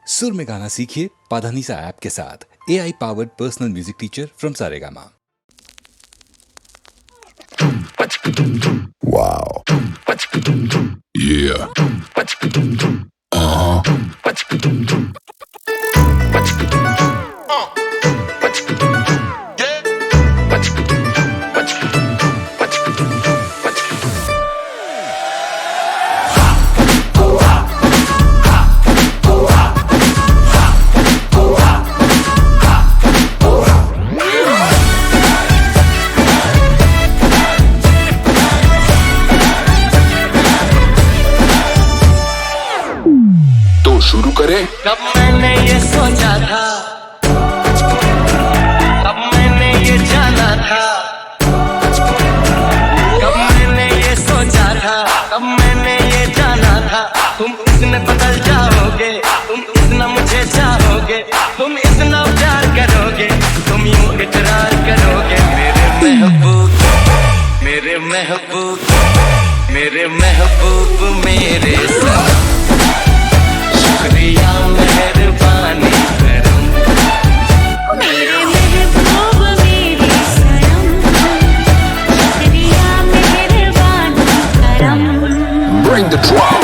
सुर में गाना सीखिए पाधानीसा ऐप के साथ। AI powered personal music teacher from Saregama. Wow. Yeah. Uh-huh. तो शुरू करें। कब मैंने ये सोचा था, कब मैंने ये जाना था, कब मैंने ये सोचा था, कब मैंने ये जाना था। तुम इतने बदल जाओगे, तुम इतना मुझे चाहोगे, तुम इतना प्यार करोगे, तुम यूं इकरार करोगे। मेरे महबूब, मेरे महबूब, मेरे महबूब, मेरे सनम। शुक्रिया मेहरबानी करम, मेरे महबूब मेरे सनम। शुक्रिया मेहरबानी करम। Bring the drum.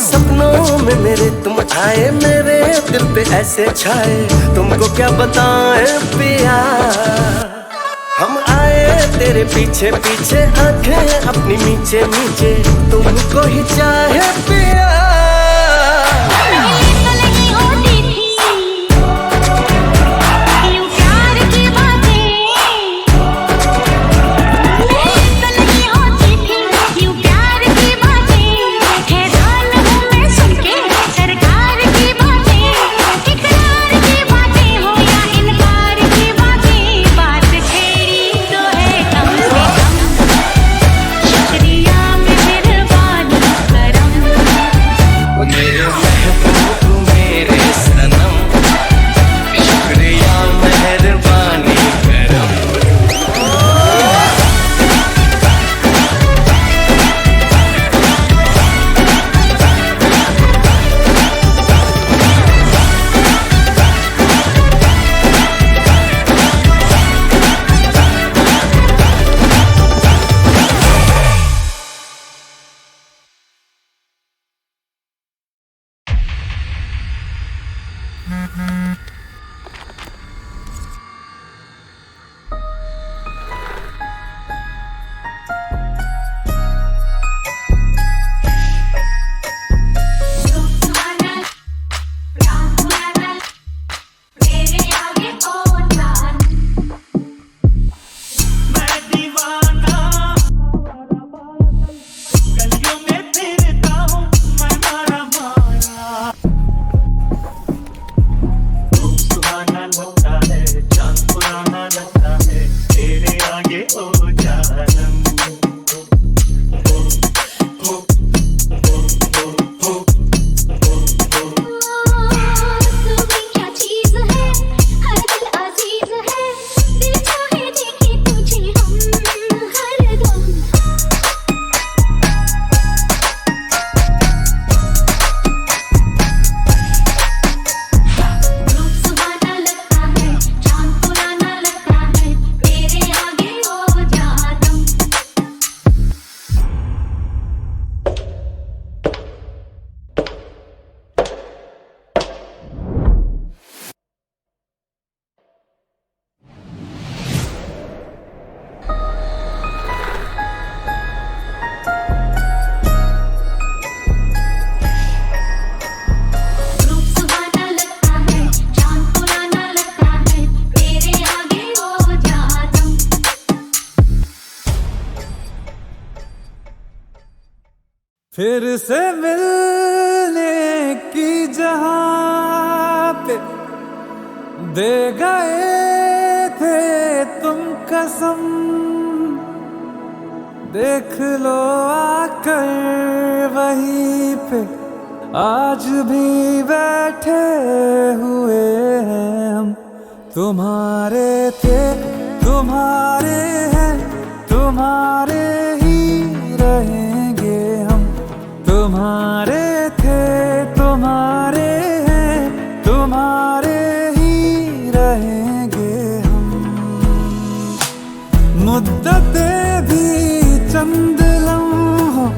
सपनों में मेरे तुम आए, मेरे दिल पे ऐसे छाए, तुमको क्या बताएं पिया। हम आए तेरे पीछे पीछे, आंखें अपनी मीचे मीचे, तुमको ही चाहे पिया। फिर से मिलने की जहां पे दे गए थे तुम कसम देख लो आकर वहीं पे आज भी बैठे हुए हैं हम। तुम्हारे थे तुम्हारे हैं तुम्हारे ही रहेंगे हम। तुम्हारे थे तुम्हारे हैं तुम्हारे ही रहेंगे हम। मुद्दतें भी चंद लम्हों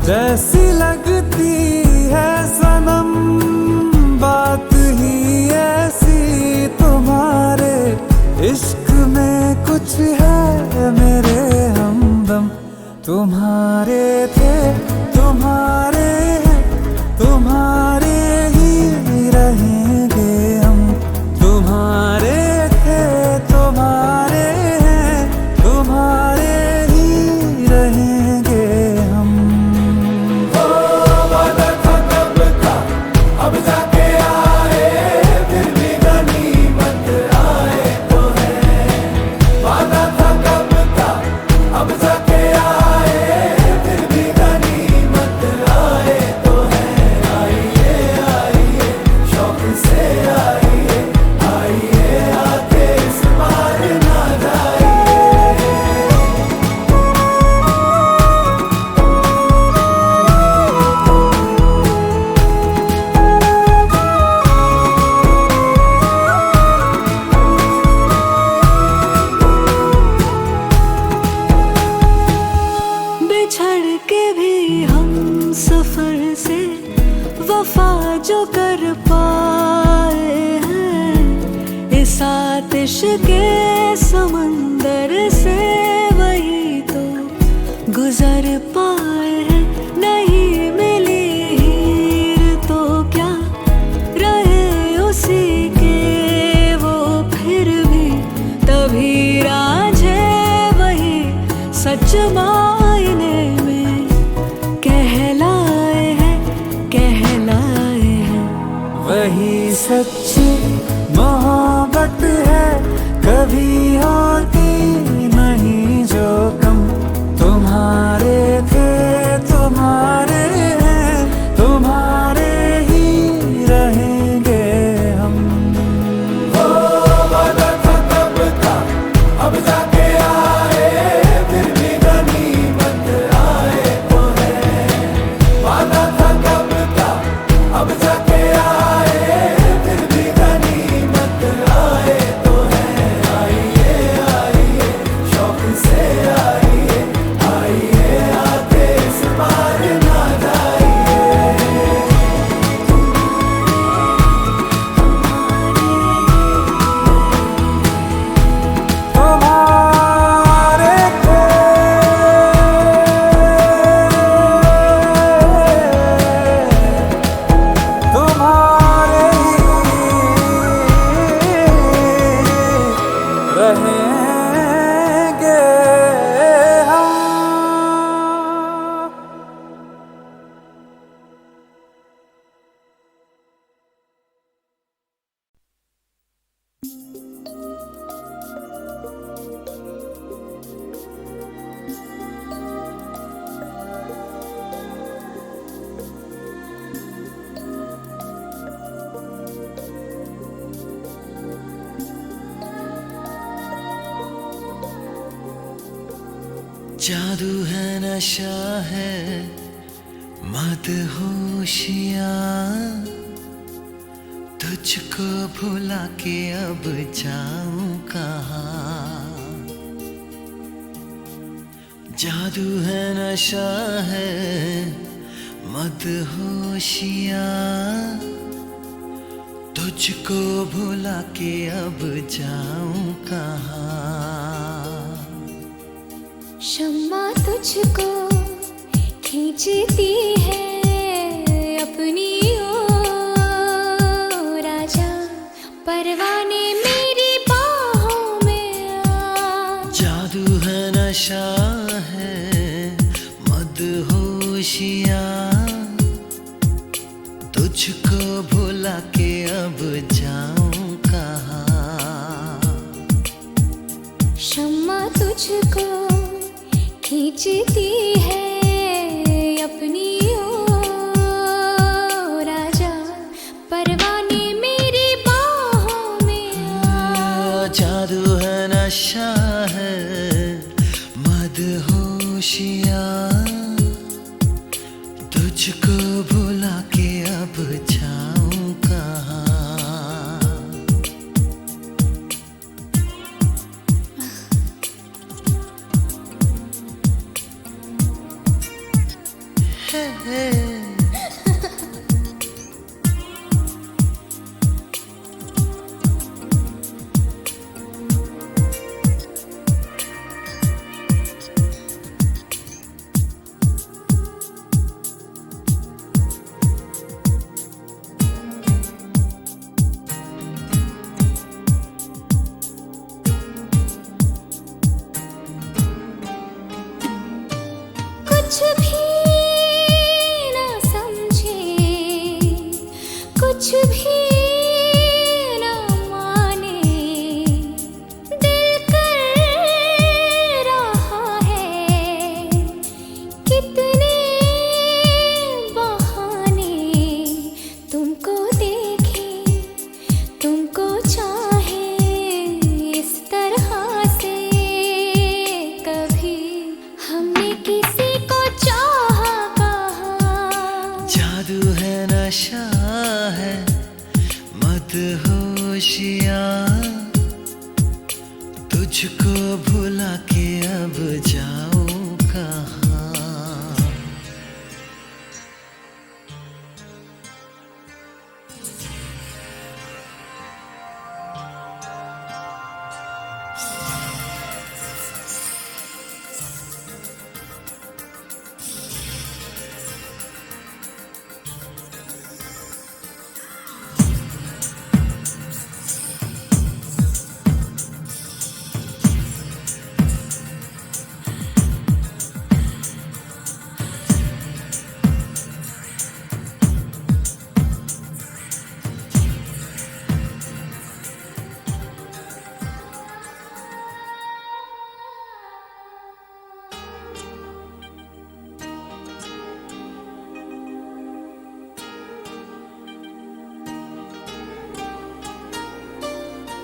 जैसी लगती है सनम। बात ही ऐसी तुम्हारे इश्क में कुछ है मेरे हमदम। तुम्हारे थे तुम्हारे हैं तुम्हारे ही रहेंगे हम। तुम्हारे थे तुम्हारे हैं तुम्हारे ही रहेंगे हम। ओ वादा था कब का अब जाके आए फिर भी गनीमत आए तो है। वादा था कब का अब जाके आए फिर भी गनीमत आए तो है। आइए आइए शौक से आइए आइए आके इस बार ना जाइए। बिछड़ के भी हम सफर से वफा जो कर पाए हैं। इस आतिश के समंदर से वही तो गुजर पाए हैं। नहीं मिली हीर तो क्या रहे उसी के वो फिर भी तभी राझे वही सच मायने में कहलाए हैं कहलाए हैं। वही सच्ची मोहब्बत है कभी होती नहीं जो कम। तुम्हारे थे तुम्हारे हैं तुम्हारे ही रहेंगे हम। ओ वादा था कब का अब जाके आए फिर भी गनीमत आए तो है। वादा था कब का अब जाके आए फिर भी गनीमत आए तो है। आइए आइए शौक से आइए आइए आके इस बार ना जाइए। तुम्हारे थे तुम्हारे ही रहेंगे हम। जादू है नशा है मदहोशियाँ तुझको भुला के अब जाऊं कहाँ। जादू है नशा है मदहोशियाँ तुझको भुला के अब जाऊं कहाँ। शम्मा तुझको खींचती है अपनी ओर। राजा परवाने मेरी बाहों में आ। जादू है नशा है मदहोशियाँ तुझको भुला के अब जाऊं कहाँ। शम्मा तुझको खींचती है अपनी ओर, राजा परवाने मेरी बाहों में आ। जादू है नशा है मदहोशियाँ, तुझको भुला के अब जाऊं कहाँ। कुछ भी ना समझे, कुछ भी ना माने, दिल कर रहा है कितने बहाने। तुमको देखे, तुमको चाहे इस तरह से, कभी हमने किसी को चाहा कहा। जादू है नशा है मदहोशियाँ, तुझको भुला के अब जाऊं कहाँ।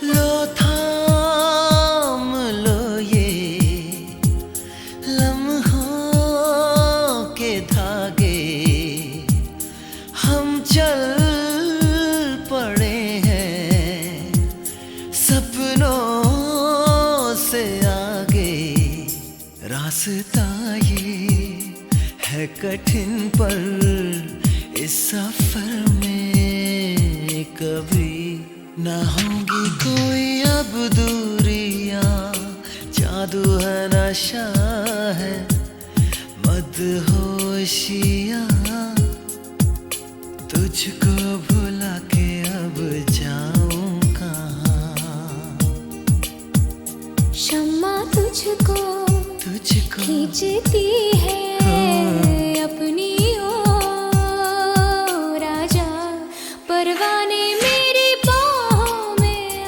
लो थाम लो ये लम्हों के धागे, हम चल पड़े हैं सपनों से आगे। रास्ता ये है कठिन पर इस सफर में कभी ना होंगी कोई अब दूरियां। जादू है नशा है मदहोशियाँ, तुझको भुला के अब जाऊं कहाँ। शम्मा तुझको खींचती है अपनी ओर, राजा परवाने मेरी बाहों में आ।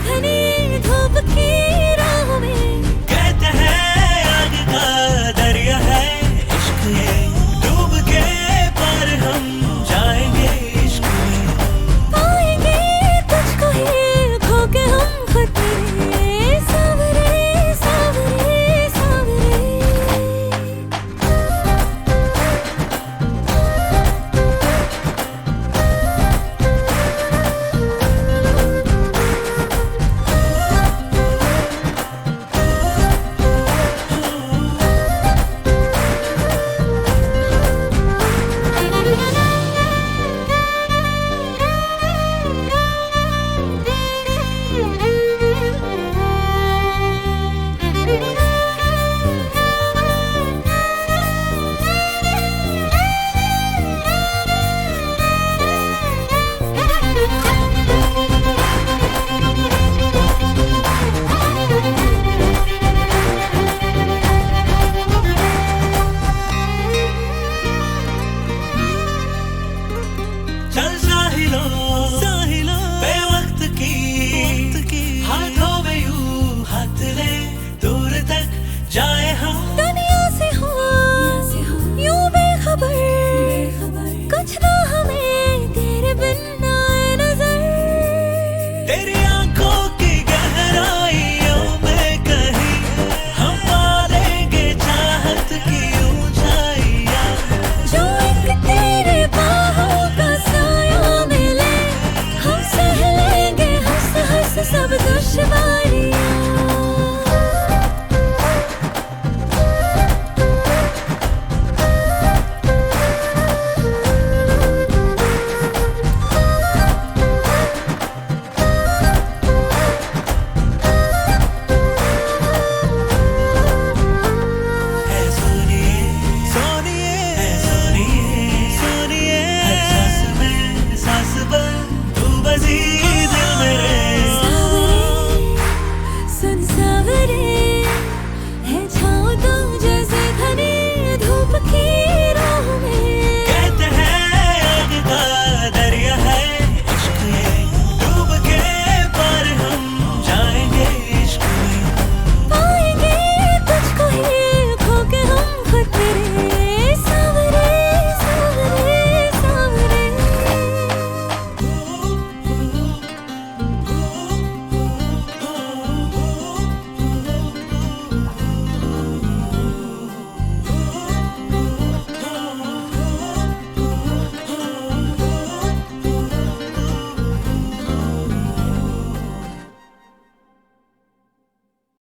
घने